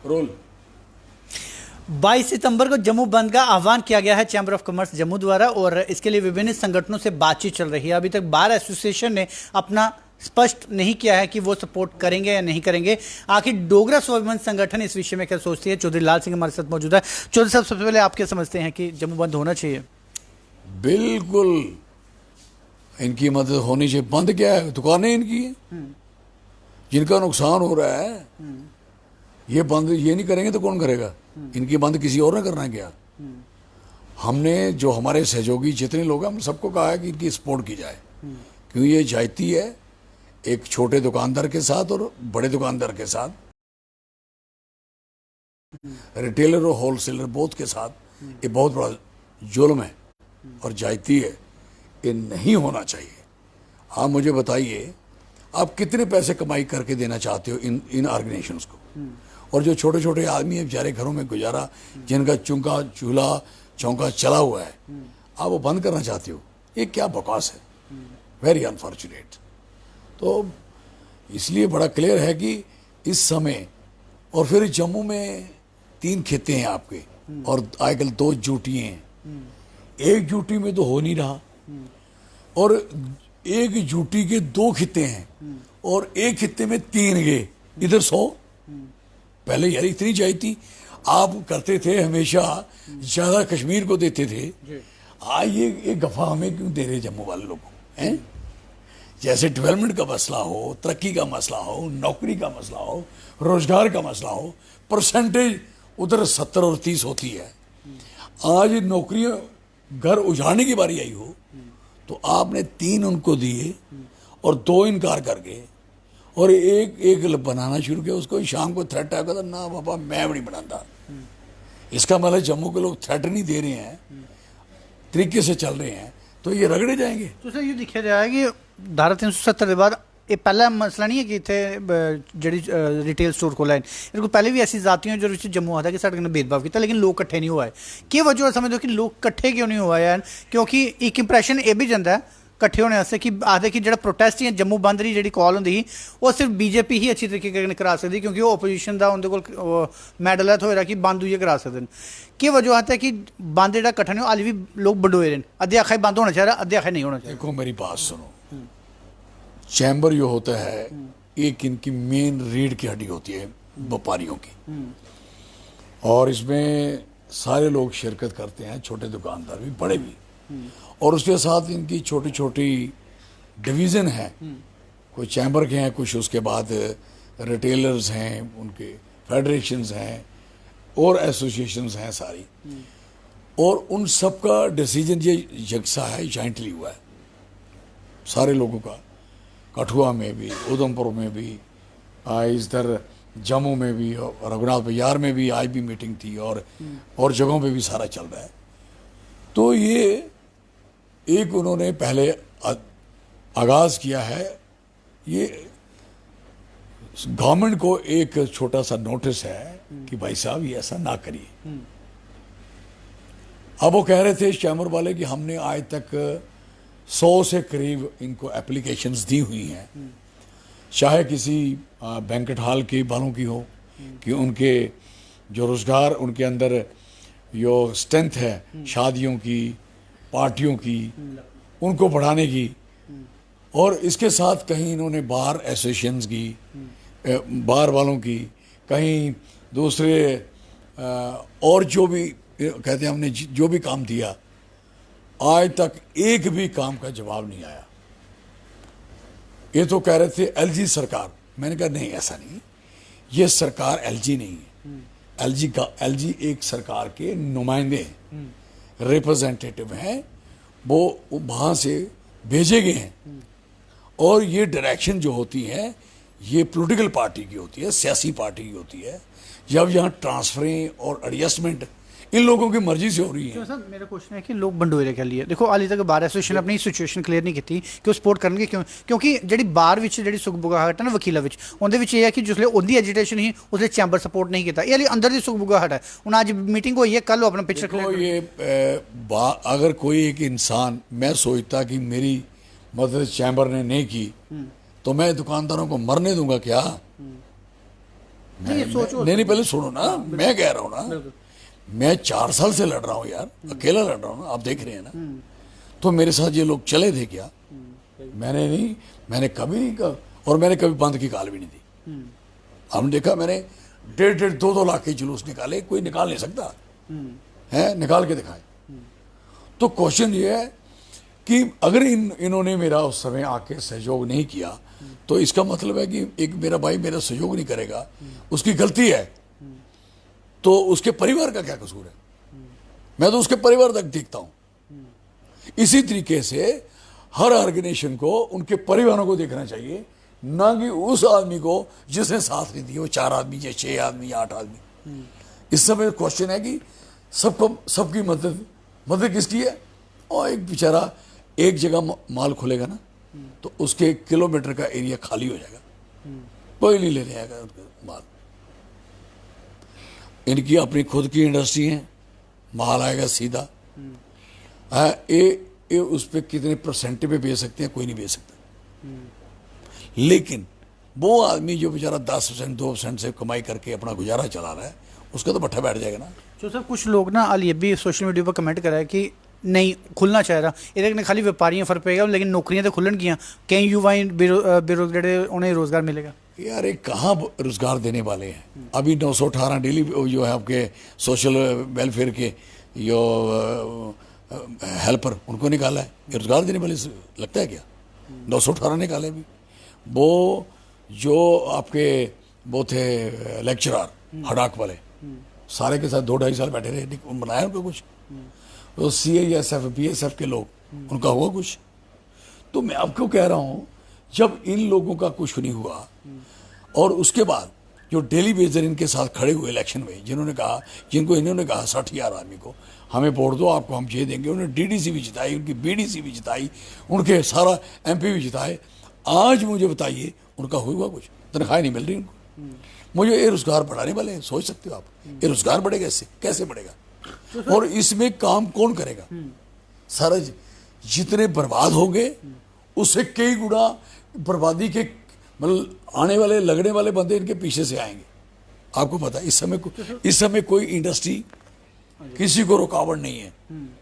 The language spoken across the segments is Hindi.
रोल। 22 सितंबर को जम्मू बंद का आह्वान किया गया है चैम्बर ऑफ कॉमर्स जम्मू द्वारा और इसके लिए विभिन्न संगठनों से बातचीत चल रही है। अभी तक बार एसोसिएशन ने अपना स्पष्ट नहीं किया है कि वो सपोर्ट करेंगे या नहीं करेंगे। आखिर डोगरा स्वाभिमान संगठन इस विषय में क्या सोचती है, चौधरी लाल सिंह हमारे साथ मौजूद है। चौधरी साहब, सबसे पहले आप क्या समझते हैं कि जम्मू बंद होना चाहिए? बिल्कुल इनकी मदद होनी चाहिए। बंद क्या है, दुकानें इनकी हैं जिनका नुकसान हो रहा है। ये बंद ये नहीं करेंगे तो कौन करेगा? इनकी बंद किसी और ने करना है क्या? हमने जो हमारे सहयोगी जितने लोग हैं हम सबको कहा है कि इनकी सपोर्ट की जाए, क्योंकि ये जायती है एक छोटे दुकानदार के साथ और बड़े दुकानदार के साथ, रिटेलर और होलसेलर बोथ के साथ। ये बहुत बड़ा जुल्म है और जायती है, ये नहीं होना चाहिए। आप मुझे बताइए, आप कितने पैसे कमाई करके देना चाहते हो इन ऑर्गेनाइजेशंस को? और जो छोटे छोटे आदमी है बेचारे घरों में गुजारा, जिनका चूंका चूल्हा चौंका चला हुआ है, आप वो बंद करना चाहते हो? ये क्या बकवास है, वेरी अनफॉर्चुनेट। तो इसलिए बड़ा क्लियर है कि इस समय, और फिर जम्मू में 3 खिते हैं आपके और आजकल 2 ड्यूटियाँ हैं। एक ड्यूटी में तो हो नहीं रहा, और एक ड्यूटी के 2 खिते हैं और एक खिते में 3 गए, इधर 100। पहले यार इतनी जायती आप करते थे, हमेशा ज्यादा कश्मीर को देते थे। आज ये गफा हमें क्यों दे रहे जम्मू वाले लोगों को हैं? जैसे डेवलपमेंट का मसला हो, तरक्की का मसला हो, नौकरी का मसला हो, रोजगार का मसला हो, परसेंटेज उधर 70 और 30 होती है। आज नौकरियां घर उजाड़ने की बारी आई हो तो आपने 3 उनको दिए और 2 इनकार कर गए, और एक बनाना शुरू किया। उसको शाम को थ्रेट आया था, ना बाबा मैं भी नहीं बनाता। इसका मतलब जम्मू के लोग थ्रेट नहीं दे रहे हैं, तरीके से चल रहे हैं, तो ये रगड़े जाएंगे। तो सर ये देखा जाए कि धारा 370 के बाद ये पहला मसला नहीं है कि इतने जी रिटेल स्टोर खोला है। इनको पहले भी ऐसी जातियां जो जम्मू आता है कि साढ़े कन्नै भेदभाव किया, लेकिन लोग कट्ठे नहीं हुआ है। क्या वजह समझ दो कि लोग कट्ठे क्यों नहीं हुआ है? क्योंकि एक इंप्रैशन ये भी जाता है कट्ठे होने वास्ते कि आखते कि जो प्रोटेस्ट या जम्मू बंद की जी कॉल होंगी वो सिर्फ बीजेपी ही अच्छी तरीके कन्नै करा सकती, क्योंकि वो ओपोजिशन का उनके कोल मैडल है थोड़ा कि बंद हुई करा सकते हैं। क्या वजह है कि बंद जो कट्ठा नहीं, हाली भी लोग बंडोए रहे हैं। अद्धे आखा बंद होना चाहिए, अद्धे आखा नहीं होना चाहिए। देखो मेरी बात सुनो, चैम्बर जो होता है एक इनकी मेन रीढ़ की हड्डी होती है व्यापारियों की, और इसमें सारे लोग शिरकत करते हैं, छोटे दुकानदार भी बड़े भी, और उसके साथ इनकी छोटी छोटी डिवीज़न है। कोई चैम्बर के हैं, कुछ उसके बाद रिटेलर्स हैं, उनके फेडरेशंस हैं और एसोसिएशंस हैं सारी, और उन सब का डिसीजन ये यकसा है, जॉइंटली हुआ है सारे लोगों का। कठुआ में भी, उधमपुर में भी, इधर जम्मू में भी, और रघुनाथ बयार में भी आज भी मीटिंग थी, और जगहों पे भी सारा चल रहा है। तो ये एक उन्होंने पहले आगाज किया है। ये गवर्नमेंट को एक छोटा सा नोटिस है कि भाई साहब ये ऐसा ना करिए। अब वो कह रहे थे चैम्बर वाले कि हमने आज तक 100 से करीब इनको एप्लीकेशंस दी हुई हैं, चाहे किसी बैंकेट हॉल के वालों की हो, कि उनके जो रोजगार उनके अंदर जो स्ट्रेंथ है शादियों की, पार्टियों की, उनको बढ़ाने की, और इसके साथ कहीं इन्होंने बार एसोसिएशंस की, बार वालों की, कहीं दूसरे और जो भी कहते हैं हमने जो भी काम दिया, आज तक एक भी काम का जवाब नहीं आया। ये तो कह रहे थे एलजी सरकार, मैंने कहा नहीं ऐसा नहीं, ये सरकार एलजी नहीं है। एलजी एक सरकार के नुमाइंदे हैं, रिप्रेजेंटेटिव हैं, वो वहाँ से भेजे गए हैं, और ये डायरेक्शन जो होती है ये पॉलिटिकल पार्टी की होती है, सियासी पार्टी की होती है। जब यहाँ ट्रांसफरें और एडजस्टमेंट इन लोगों की मर्जी से हो रही है। तो सर मेरा क्वेश्चन है कि लोग बंडोए के लिए देखो, हाली तक बार एसोसिएशन अपनी सिचुएशन क्लीयर नहीं की कि वो सपोर्ट करनगे क्यों? क्योंकि जी बार जी सुखबुगाहट है ना वकीलों में यह है कि जिसले उनकी एजिटेशन ही उसने चैम्बर सपोर्ट नहीं किया। ये अंदर की सुखबुगाहट है। हूँ अज मीटिंग हुई है, कल अपना पिक्चर ये अगर कोई एक इंसान, मैं सोचता कि मेरी मदद चैम्बर ने नहीं की तो मैं दुकानदारों को मरने दूंगा क्या? नहीं, पहले सुनो ना, मैं कह रहा हूँ ना, मैं 4 साल से लड़ रहा हूँ यार, अकेला लड़ रहा हूँ ना, आप देख रहे हैं ना। तो मेरे साथ ये लोग चले थे क्या? मैंने कभी नहीं कहा, और मैंने कभी बंद की गाल भी नहीं दी। हमने देखा, मैंने 1.5 2 लाख के जुलूस निकाले, कोई निकाल नहीं सकता है, निकाल के दिखाए। तो क्वेश्चन ये है कि अगर इन्होंने मेरा उस समय आके सहयोग नहीं किया, तो इसका मतलब है कि एक मेरा भाई मेरा सहयोग नहीं करेगा, उसकी गलती है, तो उसके परिवार का क्या कसूर है? मैं तो उसके परिवार तक देखता हूं। इसी तरीके से हर ऑर्गेनाइजेशन को उनके परिवारों को देखना चाहिए, ना कि उस आदमी को जिसने साथ नहीं दिया, वो 4 आदमी या 6 आदमी या 8 आदमी। इस समय क्वेश्चन है कि सबकी मदद किसकी है? और एक बेचारा एक जगह माल खोलेगा ना, तो उसके किलोमीटर का एरिया खाली हो जाएगा, कोई नहीं लेने आएगा माल। इनकी अपनी खुद की इंडस्ट्री है, माल आएगा सीधा। ये उस पर कितने परसेंट पे बेच सकते हैं? कोई नहीं बेच सकता। लेकिन वो आदमी जो बेचारा 10% 2% से कमाई करके अपना गुजारा चला रहा है, उसका तो भट्ठा बैठ जाएगा ना। तो सर कुछ लोग ना हाल ये भी सोशल मीडिया पर कमेंट करा है कि नहीं खुलना चाहिए, ये खाली व्यापारियों फर्क पेगा, लेकिन नौकरियां तो खुलन गियां, कई युवा बेरोजगार उन्हें रोजगार मिलेगा। यार एक कहाँ रोजगार देने वाले हैं? अभी 918 डेली जो है आपके सोशल वेलफेयर के जो हेल्पर, उनको निकाला है, ये रोजगार देने वाले लगता है क्या? 918 निकाले भी। वो जो आपके वो थे लेक्चरर हड़ाक वाले, सारे के साथ 2-2.5 साल बैठे रहे, बनाया उनको कुछ? तो CISF BSF के लोग, उनका हुआ कुछ? तो मैं आपको कह रहा हूं, जब इन लोगों का कुछ नहीं हुआ, और उसके बाद जो डेली बेजर इनके साथ खड़े हुए इलेक्शन में, जिनको इन्होंने कहा 60,000 आदमी को हमें वोट दो, आपको हम ये देंगे, उन्होंने DDC भी जिताई, उनकी BDC भी जिताई, उनके सारा MP भी जिताए। आज मुझे बताइए उनका हुआ कुछ? तनख्वाह नहीं मिल रही उनको। मुझे ये रोजगार बढ़ाने वाले हैं, सोच सकते हो आप, ये रोजगार बढ़ेगा इससे? कैसे बढ़ेगा? और इसमें काम कौन करेगा? सारा जितने बर्बाद हो गए, उससे कई गुना बर्बादी के मतलब आने वाले लगने वाले बंदे इनके पीछे से आएंगे। आपको पता है इस समय कोई इंडस्ट्री किसी को रुकावट नहीं है।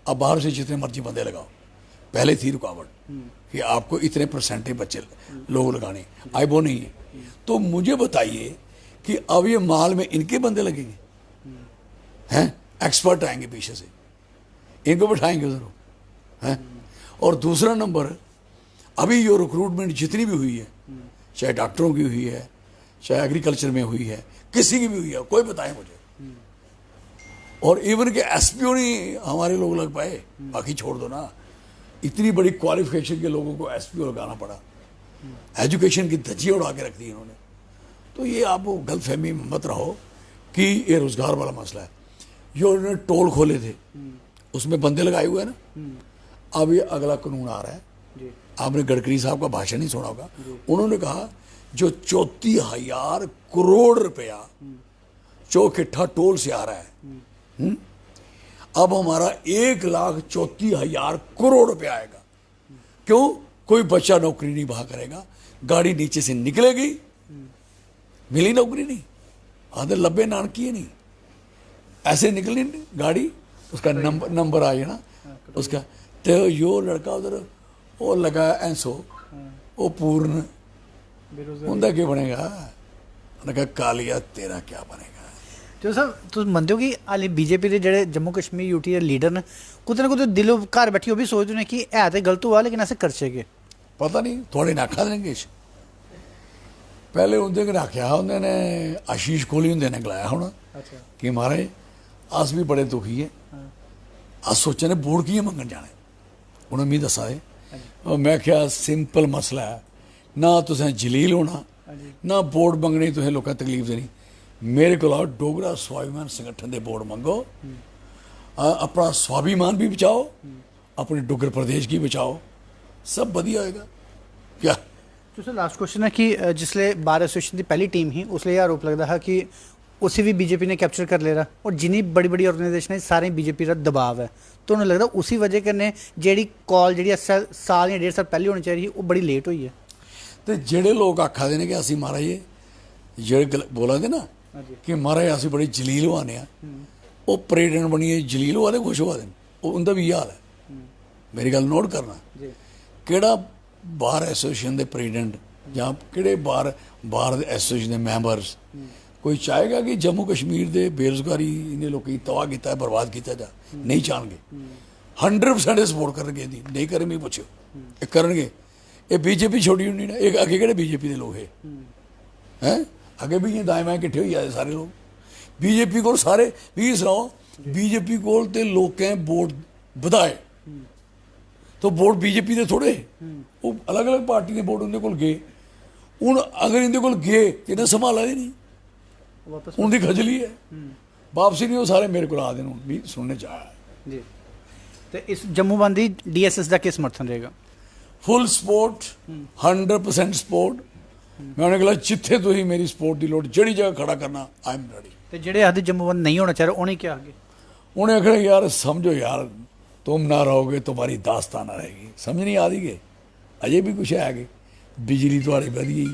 अब बाहर से जितने मर्जी बंदे लगाओ, पहले थी रुकावट कि आपको इतने परसेंटेज बच्चे लोग लगाने, आई वो नहीं है। तो मुझे बताइए कि अब ये माल में इनके बंदे लगेंगे हैं? एक्सपर्ट आएंगे पीछे से, इनको बिठाएंगे उधर हैं। और दूसरा नंबर, अभी जो रिक्रूटमेंट जितनी भी हुई है, चाहे डॉक्टरों की हुई है, चाहे एग्रीकल्चर में हुई है, किसी की भी हुई है, कोई बताए मुझे। और इवन के SPO नहीं हमारे लोग लग पाए, बाकी छोड़ दो ना, इतनी बड़ी क्वालिफिकेशन के लोगों को SPO लगाना पड़ा। एजुकेशन की धज्जियां उड़ा के रख दी इन्होंने। तो ये आप गलतफहमी में मत रहो कि ये रोजगार वाला मसला है। जो उन्होंने टोल खोले थे, उसमें बंदे लगाए हुए हैं ना। अब ये अगला कानून आ रहा है, आपने गडकरी साहब का भाषण नहीं सुना होगा, उन्होंने कहा जो 34,000 करोड़ रुपया चौकिट्ठा टोल से आ रहा है, अब हमारा 1,34,000 करोड़ रुपया आएगा। क्यों? कोई बच्चा नौकरी नहीं वहां करेगा, गाड़ी नीचे से निकलेगी, मिली नौकरी नहीं, आधे लब्बे नानकी है नहीं, ऐसे निकली गाड़ी, उसका नंबर आ ना उसका। तो यो लड़का उधर वो लगा ऐसो, वो पूर्ण उनका क्या बनेगा? उन्होंने कहा कालिया तेरा क्या बनेगा? जो सर तुम मनते हो कि हाले BJP के जेडे जम्मू कश्मीर UT के लीडर ने कुछ ना कुछ दिलों घर बैठी वो भी सोच रहे कि है तो गलत हुआ, लेकिन ऐसे कर सके पता नहीं थोड़े ने आखा देंगे। पहले उन्हें आख्या, उन्होंने आशीष कोहली उन्हें गलाया होना कि महाराज अस भी बड़े दुखी है, अस सोचा ने वोट की मंगन जाना। उन्हें मिगी दसा दे, मैं क्या सिंपल मसला है, ना तुसें जलील होना, ना वोट मंगनी, तुसें लोगों तकलीफ देनी। मेरे को डोगरा स्वाभिमान संगठन के वोट मंगो, अपना स्वाभिमान भी बचाओ, अपने डुग्गर प्रदेश की बचाओ, सब बढ़िया होएगा। क्या तो सर लास्ट क्वेश्चन है कि जिसले बार एसोसिएशन की पहली टीम ही उसले यह आरोप लगता है कि उसी भी BJP ने कैप्चर कर ले रहा, और जिन्नी बड़ी बड़ी ऑर्गेनाइजेशन है सारे BJP का दबाव है। तो उन्हें लगता उसी वजह कन्नै जेड़ी कॉल जी साल या 1.5 साल पहले होनी चाहिए वो बड़ी लेट हुई है। तो जेडे लोग आखा दे कि असी महाराज ये जेडे बोला दे ना कि महाराज अस बड़े जलील होने आ वो प्रेसिडेंट बनिए जलील होआ दे खुश होआ दे उनका भी हाल है मेरी गल नोट करना केड़ा बार एसोसीएशन के प्रेसिडेंट या किहड़े बार एसोसीएशन के मैंबरस कोई चाहेगा कि जम्मू कश्मीर के बेरोजगारी इन्हें लोगों तबाह किया बर्बाद किया जा नहीं चाहणगे 100% सपोर्ट करनगे नहीं करें मैं पुछो ये करनगे ये बीजेपी छोड़ी होनी ना एक अगे किहड़े बीजेपी के लोग हैं अगे भी दाएं बाएं किट्ठे हो जाए सारे लोग बीजेपी को सारे भी सुनाओ बीजेपी को लोकें वोट बधाए तो वोट बीजेपी के थोड़े वो अलग अलग पार्टी के वोट उन्हें को गए हूँ अगर इन्हें को गए तो इन्हें संभाला ही नहीं उनकी खजली है वापसी नहीं वो सारे मेरे को आ देन भी सुनने चाहे जी तो इस जम्मू बंद की डीएसएस का क्या समर्थन रहेगा फुल सपोर्ट 100% सपोर्ट मैं उन्हें कहा जिथे तुम मेरी सपोर्ट की लोड़ जड़ी जगह खड़ा करना आई एम रेडी तो जेडे आदि जम्मू बंद नहीं होना चाह रहे उन्हें क्या आगे उन्हें आखना यार समझो यार तुम ना रहोगे तुम्हारी दास्ताना रहेगी समझ नहीं आती कि अजे भी कुछ है आगे बिजली थोड़ी वधी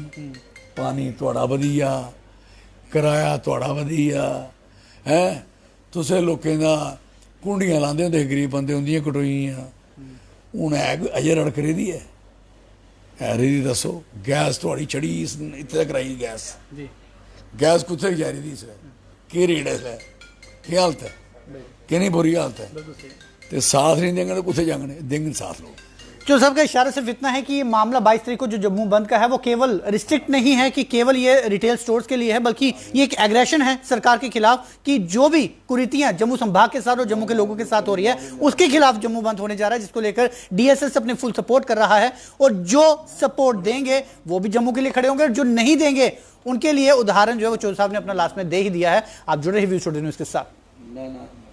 पानी थोड़ा वधिया किराया थोड़ा वधिया है तुसें लोकें दा कुंडियां लांदे होंदे गरीब बंदे उंदियां कटोइयां हूँ है अजे रड़क रही है रेदी दसो गैस थोड़ी चढ़ी इतने तक कराई गैस गैस कुत्थे जा रही थी इसलै केह् रेट है इसलै केह् हालत है किन्नी बुरी हालत है तो साथ नहीं देंगे तो कुत्थे जांगने देंगे साथ लोग जो साहब का इशारा सिर्फ इतना है कि ये मामला 22 तारीख को जो जम्मू बंद का है वो केवल रिस्ट्रिक्ट नहीं है कि केवल ये रिटेल स्टोर्स के लिए है बल्कि ये एक एग्रेशन है सरकार के खिलाफ कि जो भी कुरीतियां जम्मू संभाग के साथ और जम्मू के लोगों के साथ हो रही है उसके खिलाफ जम्मू बंद होने जा रहा है जिसको लेकर डीएसएस अपने फुल सपोर्ट कर रहा है और जो सपोर्ट देंगे वो भी जम्मू के लिए खड़े होंगे और जो नहीं देंगे उनके लिए उदाहरण जो है वो चौधरी साहब ने अपना लास्ट में दे ही दिया है। आप जुड़े ही व्यू स्टूडियो न्यूज़ के साथ।